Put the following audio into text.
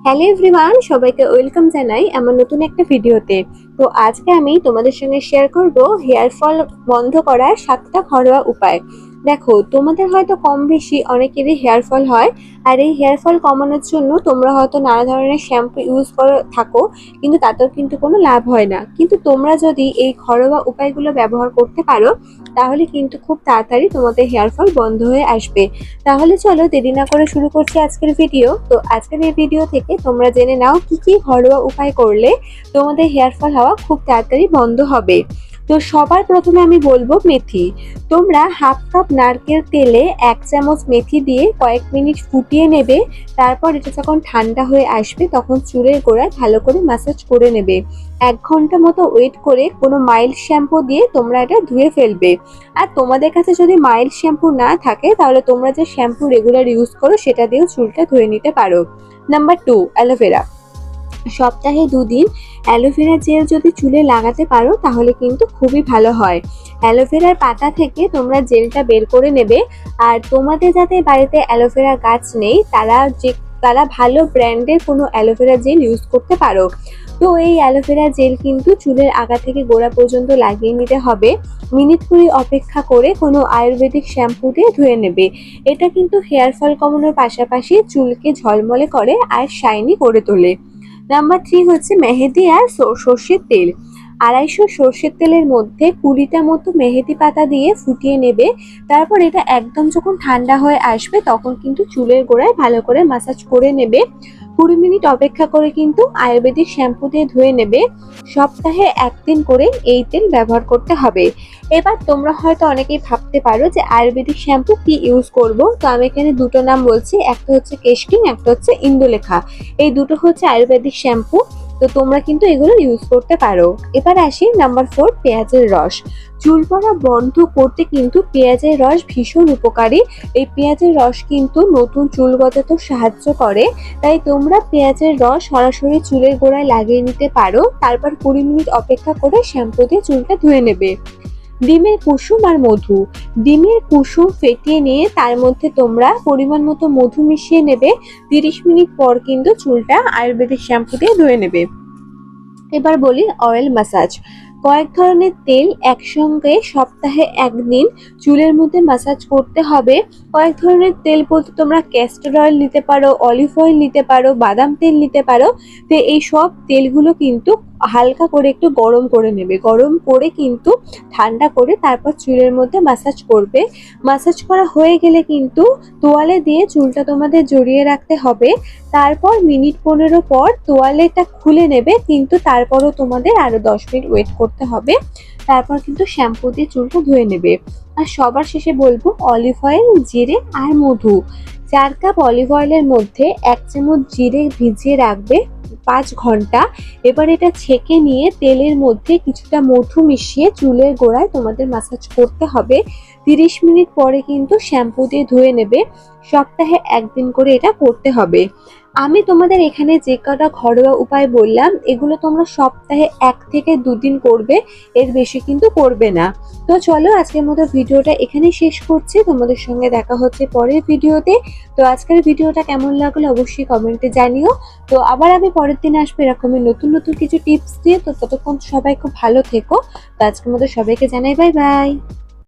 Hello everyone, সবাইকে welcome জানাই আমার নতুন একটা ভিডিওতে। তো আজকে আমি তোমাদের সঙ্গে শেয়ার করব হেয়ার ফল বন্ধ করার 7টা ঘরোয়া উপায়। দেখো, তোমাদের হয়তো কম বেশি অনেকেরই হেয়ার ফল হয়, আর এই হেয়ার ফল কমানোর জন্য তোমরা হয়তো নানা ধরনের শ্যাম্পু ইউজ করে থাকো, কিন্তু তাতেও কিন্তু কোনো লাভ হয় না। কিন্তু তোমরা যদি এই ঘরোয়া উপায়গুলো ব্যবহার করতে পারো, তাহলে কিন্তু খুব তাড়াতাড়ি তোমাদের হেয়ার ফল বন্ধ হয়ে আসবে। তাহলে চলো দেরি না করে শুরু করছি আজকের ভিডিও। তো আজকের এই ভিডিও থেকে তোমরা জেনে নাও কি কি ঘরোয়া উপায় করলে তোমাদের হেয়ার ফল হওয়া খুব তাড়াতাড়ি বন্ধ হবে। তো সবার প্রথমে আমি বলবো মেথি। তোমরা হাফ কাপ নারকেল তেলে 1 চামচ মেথি দিয়ে কয়েক মিনিট ফুটিয়ে নেবে। তারপর এটা যখন ঠান্ডা হয়ে আসবে তখন চুলের গোড়ায় ভালো করে ম্যাসাজ করে নেবে। 1 ঘন্টা মতো ওয়েট করে কোনো মাইল্ড শ্যাম্পু দিয়ে তোমরা এটা ধুয়ে ফেলবে। আর তোমাদের কাছে যদি মাইল্ড শ্যাম্পু না থাকে, তাহলে তোমরা যে শ্যাম্পু রেগুলার ইউজ করো সেটা দিয়েও চুলটা ধুয়ে নিতে পারো। Number 2, aloe vera. সপ্তাহে 2 দিন অ্যালোভেরা জেল যদি চুলে লাগাতে পারো তাহলে কিন্তু খুবই ভালো হয়। অ্যালোভেরার পাতা থেকে তোমরা জেলটা বের করে নেবে। আর তোমাদের যাদের বাড়িতে অ্যালোভেরা গাছ নেই, তারা ভালো ব্র্যান্ডের কোনো অ্যালোভেরা জেল ইউজ করতে পারো। তো এই অ্যালোভেরা জেল কিন্তু চুলের আগা থেকে গোড়া পর্যন্ত লাগিয়ে নিতে হবে। মিনিট 20 অপেক্ষা করে কোনো আয়ুর্বেদিক শ্যাম্পু দিয়ে ধুয়ে নেবে। এটা কিন্তু হেয়ার ফল কমানোর পাশাপাশি চুলকে ঝলমলে করে আর শাইনি করে তোলে। নাম্বার 3 হচ্ছে মেহেদি আর সর্ষের তেল। 250 সর্ষের তেলের মধ্যে 20টা মতো মেহেদি পাতা দিয়ে ফুটিয়ে নেবে। তারপর এটা একদম যখন ঠান্ডা হয়ে আসবে তখন কিন্তু চুলের গোড়ায় ভালো করে ম্যাসাজ করে নেবে। 20 মিনিট অপেক্ষা করে কিন্তু আয়ুর্বেদিক শ্যাম্পু দিয়ে ধুয়ে নেবে। সপ্তাহে 1 দিন করে এই তেল ব্যবহার করতে হবে। এবার তোমরা হয়তো অনেকেই ভাবতে পারো যে আয়ুর্বেদিক শ্যাম্পু কি ইউজ করব। তো আমি এখানে দুটো নাম বলছি, একটা হচ্ছে কেশ কিং, একটা হচ্ছে ইন্দুলেখা। এই দুটো হচ্ছে আয়ুর্বেদিক শ্যাম্পু। তো তোমরা কিন্তু এগুলো ইউজ করতে পারো। এবার আসি নাম্বার 4, পেঁয়াজের রস। চুল পড়া বন্ধ করতে কিন্তু পেঁয়াজের রস ভীষণ উপকারী। এই পেঁয়াজের রস কিন্তু নতুন চুল গজাতে সাহায্য করে। তাই তোমরা পেঁয়াজের রস সরাসরি চুলের গোড়ায় লাগিয়ে নিতে পারো। তারপর 20 মিনিট অপেক্ষা করে শ্যাম্পু দিয়ে চুলটা ধুয়ে নেবে। ডিমের কুসুম আর মধু। ডিমের কুসুম ফেটিয়ে নিয়ে তার মধ্যে তোমরা পরিমাণ মতো মধু মিশিয়ে নেবে। 30 মিনিট পর কিন্তু চুলটা আয়ুর্বেদিক শ্যাম্পু দিয়ে ধুয়ে নেবে। এবার বলি অয়েল ম্যাসাজ। কয়েক ধরনের তেল একসঙ্গে সপ্তাহে 1 দিন চুলের মধ্যে ম্যাসাজ করতে হবে। কয়েক ধরনের তেল বলতে তোমরা ক্যাস্টর অয়েল নিতে পারো, অলিভ অয়েল নিতে পারো, বাদাম তেল নিতে পারো। তো এই সব তেলগুলো কিন্তু হালকা করে একটু গরম করে নেবে। গরম করে কিন্তু ঠান্ডা করে তারপর চুলের মধ্যে ম্যাসাজ করবে। ম্যাসাজ করা হয়ে গেলে কিন্তু তোয়ালে দিয়ে চুলটা তোমাদের জড়িয়ে রাখতে হবে। তারপর মিনিট 15 পর তোয়ালেটা খুলে নেবে, কিন্তু তারপরও তোমাদের আরো 10 মিনিট ওয়েট করতে হবে। তারপর কিন্তু শ্যাম্পু দিয়ে চুলটা ধুয়ে নেবে। আর সবার শেষে বলবো অলিভ অয়েল, জিরে আর মধু। 4 কাপ অলিভ অয়েলের মধ্যে 1 চামচ জিরে ভিজিয়ে রাখবে 5 ঘন্টা। এবার এটা ছেঁকে নিয়ে তেলের মধ্যে কিছুটা মধু মিশিয়ে চুলের গোড়ায় তোমাদের ম্যাসাজ করতে হবে। 30 মিনিট পরে কিন্তু শ্যাম্পু দিয়ে ধুয়ে নেবে। সপ্তাহে 1 দিন করে এটা করতে হবে। আমি তোমাদের এখানে যে কটা ঘরোয়া উপায় বললাম, এগুলো তোমরা সপ্তাহে 1 থেকে 2 দিন করবে, এর বেশি কিন্তু করবে না। তো চলো আজকের মতো ভিডিওটা এখানে শেষ করছি। তোমাদের সঙ্গে দেখা হচ্ছে পরের ভিডিওতে। তো আজকের ভিডিওটা কেমন লাগলো অবশ্যই কমেন্টে জানিও। তো আবার আমি পরের দিন আসবো এরকমই নতুন নতুন কিছু টিপস দিয়ে। তো ততক্ষণ সবাই খুব ভালো থেকো। তো আজকের মতো সবাইকে জানাই বাই বাই।